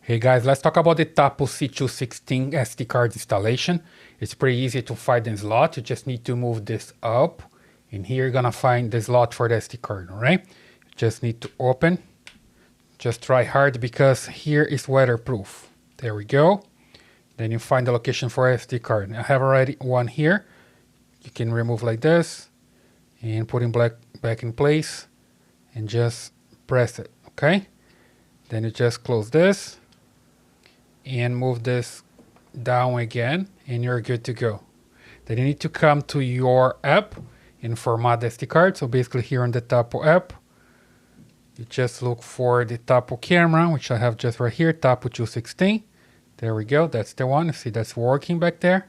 Hey guys, let's talk about the Tapo C216 SD card installation. It's pretty easy to find the slot. You just need to move this up, and here you're gonna find the slot for the SD card, alright? You just need to open. Just try hard because here is weatherproof. There we go. Then you find the location for SD card. I have already one here. You can remove like this and put it back in place and just press it, okay? Then you just close this and move this down again, and you're good to go. Then you need to come to your app and format the SD card. So basically here on the Tapo app, you just look for the Tapo camera, which I have just right here, Tapo 216. There we go, that's the one. See, that's working back there.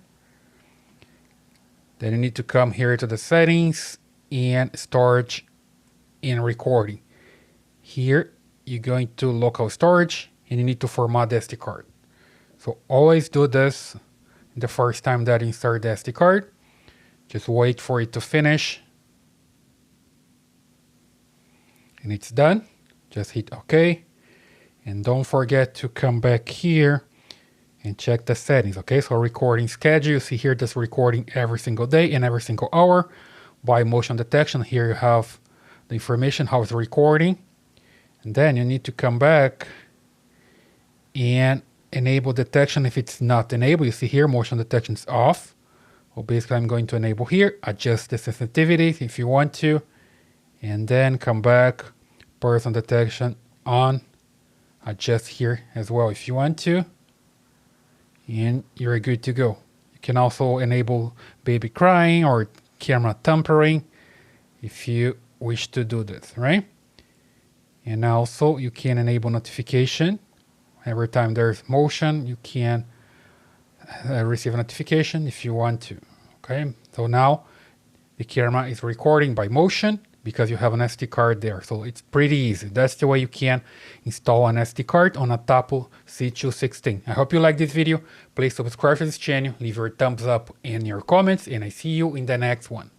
Then you need to come here to the settings and storage and recording. Here, you're going to local storage and you need to format the SD card. So always do this the first time that you insert the SD card. Just wait for it to finish. And it's done. Just hit OK. And don't forget to come back here and check the settings. Okay, so recording schedule. You see here this recording every single day and every single hour. By motion detection, here you have the information how it's recording. And then you need to come back and enable detection if it's not enabled. You see here motion detection is off. Well, basically I'm going to enable here, adjust the sensitivity if you want to, and then come back, person detection on, adjust here as well if you want to, and you're good to go. You can also enable baby crying or camera tampering if you wish to do this, right? And also you can enable notification. Every time there's motion, you can receive a notification if you want to. Okay, so now the camera is recording by motion because you have an SD card there. So it's pretty easy. That's the way you can install an SD card on a Tapo C216. I hope you like this video. Please subscribe to this channel, leave your thumbs up and your comments, and I see you in the next one.